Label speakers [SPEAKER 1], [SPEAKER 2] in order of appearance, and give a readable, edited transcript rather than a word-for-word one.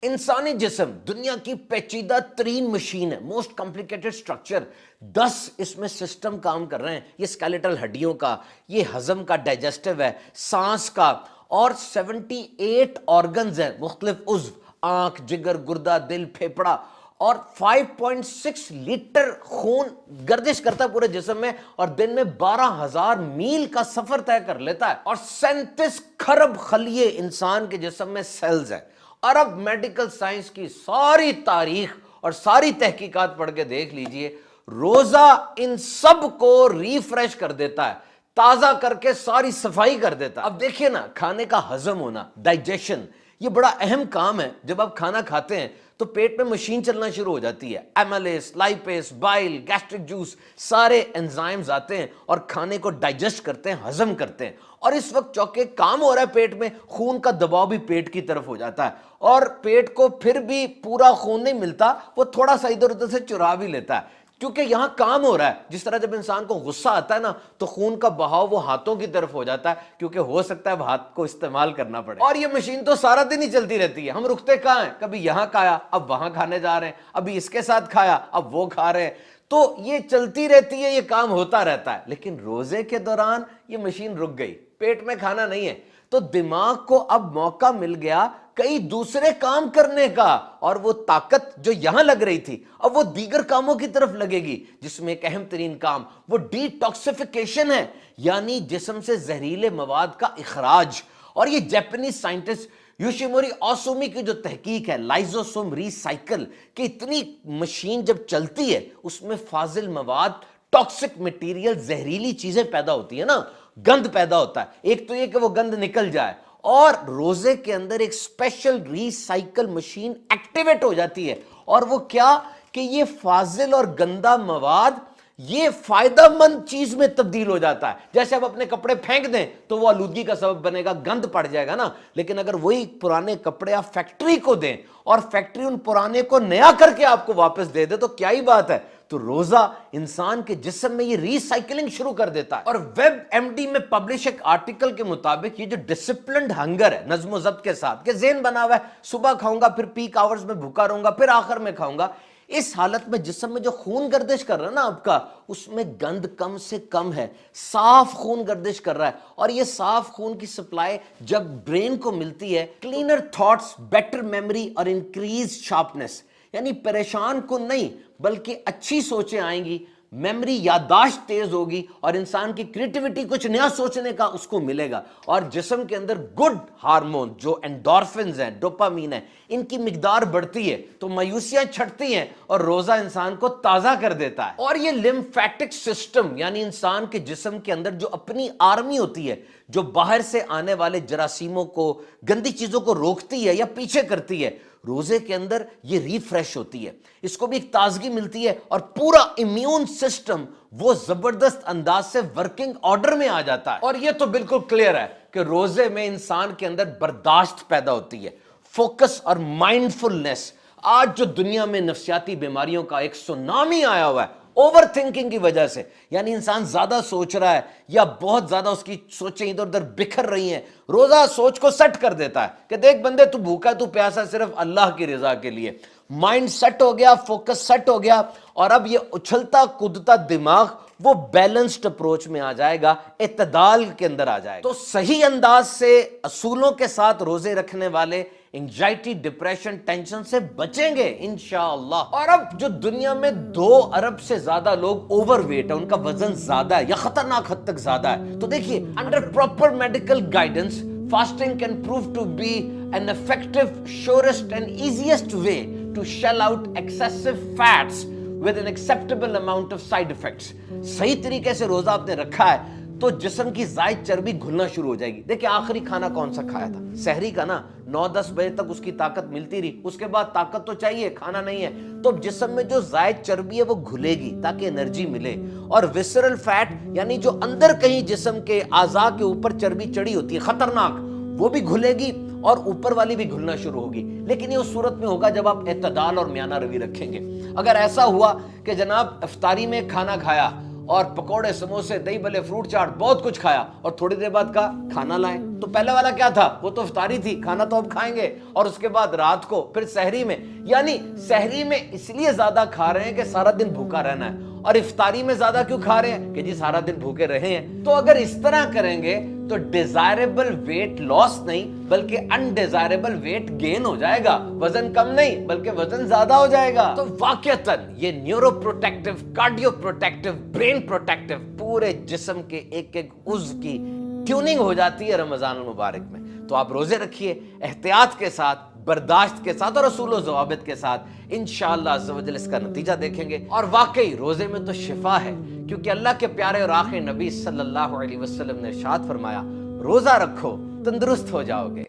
[SPEAKER 1] انسانی جسم دنیا کی پیچیدہ ترین مشین ہے، موسٹ کمپلیکیٹڈ سٹرکچر. 10 اس میں سسٹم کام کر رہے ہیں. یہ اسکیلیٹل ہڈیوں کا، یہ ہضم کا، ڈائجسٹو ہے، سانس کا، اور 78 آرگنز ہیں، مختلف عضو، آنکھ، جگر، گردہ، دل، پھیپھڑا، اور 5.6 لیٹر خون گردش کرتا ہے پورے جسم میں، اور دن میں 12,000 میل کا سفر طے کر لیتا ہے. اور 37 کھرب خلیے انسان کے جسم میں سیلز ہیں. اور اب میڈیکل سائنس کی ساری تاریخ اور ساری تحقیقات پڑھ کے دیکھ لیجئے، روزہ ان سب کو ریفریش کر دیتا ہے، تازہ کر کے ساری صفائی کر دیتا ہے. اب دیکھیے نا، کھانے کا ہضم ہونا، ڈائجیشن، یہ بڑا اہم کام ہے. جب آپ کھانا کھاتے ہیں تو پیٹ میں مشین چلنا شروع ہو جاتی ہے. ایملیس، لائپیس، بائل، گیسٹرک جوس، سارے انزائمز آتے ہیں اور کھانے کو ڈائجسٹ کرتے ہیں، ہضم کرتے ہیں. اور اس وقت چونکہ کام ہو رہا ہے پیٹ میں، خون کا دباؤ بھی پیٹ کی طرف ہو جاتا ہے، اور پیٹ کو پھر بھی پورا خون نہیں ملتا، وہ تھوڑا سا ادھر ادھر سے چرا بھی لیتا ہے، کیونکہ یہاں کام ہو رہا ہے. جس طرح جب انسان کو غصہ آتا ہے نا تو خون کا بہاؤ وہ ہاتھوں کی طرف ہو جاتا ہے، کیونکہ ہو سکتا ہے اب ہاتھ کو استعمال کرنا پڑے. اور یہ مشین تو سارا دن ہی چلتی رہتی ہے. ہم رکتے کہاں ہیں؟ کبھی یہاں کھایا، اب وہاں کھانے جا رہے ہیں، ابھی اس کے ساتھ کھایا، اب وہ کھا رہے ہیں. تو یہ چلتی رہتی ہے، یہ کام ہوتا رہتا ہے. لیکن روزے کے دوران یہ مشین رک گئی، پیٹ میں کھانا نہیں ہے، تو دماغ کو اب موقع مل گیا کئی دوسرے کام کرنے کا، اور وہ طاقت جو یہاں لگ رہی تھی اب وہ دیگر کاموں کی طرف لگے گی، جس میں ایک اہم ترین کام وہ ڈی ٹاکسیفیکیشن ہے، یعنی جسم سے زہریلے مواد کا اخراج. اور یہ جاپنیز سائنٹسٹ یوشیموری اوسومی کی جو تحقیق ہے، لائزوسوم ری سائیکل، کہ اتنی مشین جب چلتی ہے اس میں فاضل مواد، ٹاکسک مٹیریل، زہریلی چیزیں پیدا ہوتی ہیں نا، گند پیدا ہوتا ہے. ایک تو یہ کہ وہ گند نکل جائے، اور روزے کے اندر ایک اسپیشل ری سائیکل مشین ایکٹیویٹ ہو جاتی ہے. اور وہ کیا کہ یہ فاضل اور گندا مواد یہ فائدہ مند چیز میں تبدیل ہو جاتا ہے. جیسے آپ اپنے کپڑے پھینک دیں تو وہ آلودگی کا سبب بنے گا، گند پڑ جائے گا نا. لیکن اگر وہی پرانے کپڑے آپ فیکٹری کو دیں اور فیکٹری ان پرانے کو نیا کر کے آپ کو واپس دے دے تو کیا ہی بات ہے. تو روزہ انسان کے جسم میں یہ ری سائیکلنگ شروع کر دیتا ہے. اور ویب ایم ڈی میں پبلش ایک آرٹیکل کے مطابق یہ جو ڈسپلنڈ ہنگر ہے، نظم و ضبط کے ساتھ، کہ ذہن بنا ہوا ہے صبح کھاؤں گا، پھر پیک آورز میں بھوکا رہوں گا، پھر آخر میں کھاؤں گا، اس حالت میں جسم میں جو خون گردش کر رہا ہے نا آپ کا، اس میں گند کم سے کم ہے، صاف خون گردش کر رہا ہے. اور یہ صاف خون کی سپلائی جب برین کو ملتی ہے، کلینر تھاٹس، بیٹر میموری اور انکریز شارپنس، یعنی پریشان کن نہیں بلکہ اچھی سوچیں آئیں گی، میموری، یادداشت تیز ہوگی، اور انسان کی کریٹیوٹی، کچھ نیا سوچنے کا اس کو ملے گا. اور جسم کے اندر گڈ ہارمون جو انڈورفنز ہیں، ڈوپامین ہیں، ان کی مقدار بڑھتی ہے تو مایوسیاں چھٹتی ہیں، اور روزہ انسان کو تازہ کر دیتا ہے. اور یہ لمفیٹک سسٹم، یعنی انسان کے جسم کے اندر جو اپنی آرمی ہوتی ہے جو باہر سے آنے والے جراثیموں کو، گندی چیزوں کو روکتی ہے یا پیچھے کرتی ہے، روزے کے اندر یہ ریفریش ہوتی ہے، اس کو بھی ایک تازگی ملتی ہے، اور پورا امیون سسٹم وہ زبردست انداز سے ورکنگ آرڈر میں آ جاتا ہے. اور یہ تو بالکل کلیئر ہے کہ روزے میں انسان کے اندر برداشت پیدا ہوتی ہے، فوکس اور مائنڈفلنس. آج جو دنیا میں نفسیاتی بیماریوں کا ایک سونامی آیا ہوا ہے اوور تھنکنگ کی وجہ سے، یعنی انسان زیادہ سوچ رہا ہے یا بہت زیادہ اس کی سوچیں ادھر ادھر بکھر رہی ہیں، روزہ سوچ کو سیٹ کر دیتا ہے کہ دیکھ بندے تو بھوکا، تو پیاسا صرف اللہ کی رضا کے لیے. مائنڈ سیٹ ہو گیا، فوکس سیٹ ہو گیا، اور اب یہ اچھلتا کودتا دماغ وہ بیلنسڈ اپروچ میں آ جائے گا، اعتدال کے اندر آ جائے گا. تو صحیح انداز سے اصولوں کے ساتھ روزے رکھنے والے انگزائٹی، ڈپریشن، ٹینشن سے بچیں گے انشاءاللہ. اور اب جو دنیا میں 2 ارب سے زیادہ لوگ اوور ویٹ ہے، ان کا وزن زیادہ ہے یا خطرناک حد تک زیادہ ہے، تو دیکھیے under proper medical guidance fasting can prove to be an effective, surest and easiest way to shell out excessive fats with an acceptable amount of side effects. صحیح طریقے سے روزہ آپ نے رکھا ہے تو جسم کی زائد چربی گھلنا شروع ہو جائے گی. دیکھیں آخری کھانا کون سا کھایا تھا؟ سحری کا نا. 9-10 بجے تک اس کی طاقت ملتی رہی، اس کے بعد طاقت تو چاہیے، کھانا نہیں ہے، تو جسم میں جو زائد چربی ہے وہ گھلے گی تاکہ انرجی ملے. اور ویسرل فیٹ، یعنی جو اندر کہیں جسم کے اعضاء کے اوپر چربی چڑی ہوتی ہے خطرناک، وہ بھی گھلے گی اور اوپر والی بھی گھلنا شروع ہوگی. لیکن یہ اس صورت میں ہوگا جب آپ اعتدال اور میانہ روی رکھیں گے. اگر ایسا ہوا کہ جناب افطاری میں کھانا کھایا اور پکوڑے سموسے دہی بلے فروٹ چاٹ بہت کچھ کھایا اور تھوڑی دیر بعد کہا کھانا لائیں. تو پہلے والا کیا تھا؟ وہ تو افطاری تھی, کھانا تو اب کھائیں گے, اور اس کے بعد رات کو پھر سحری میں. یعنی سحری میں اس لیے زیادہ کھا رہے ہیں کہ سارا دن بھوکا رہنا ہے, اور افطاری میں زیادہ کیوں کھا رہے ہیں کہ جی سارا دن بھوکے رہے ہیں. تو اگر اس طرح کریں گے تو ڈیزائربل ویٹ لاس نہیں بلکہ انڈیزائربل ویٹ گین ہو جائے گا, وزن کم نہیں بلکہ وزن زیادہ ہو جائے گا. تو واقعتاً یہ neuro protective, cardio protective, brain protective, پورے جسم کے ایک ایک عضو کی ٹیوننگ ہو جاتی ہے رمضان المبارک میں. تو آپ روزے رکھیے احتیاط کے ساتھ, برداشت کے ساتھ اور اصول و ضوابط کے ساتھ, انشاءاللہ عز و جل اس کا نتیجہ دیکھیں گے. اور واقعی روزے میں تو شفا ہے, کیونکہ اللہ کے پیارے اور آخری نبی صلی اللہ علیہ وسلم نے ارشاد فرمایا روزہ رکھو تندرست ہو جاؤ گے.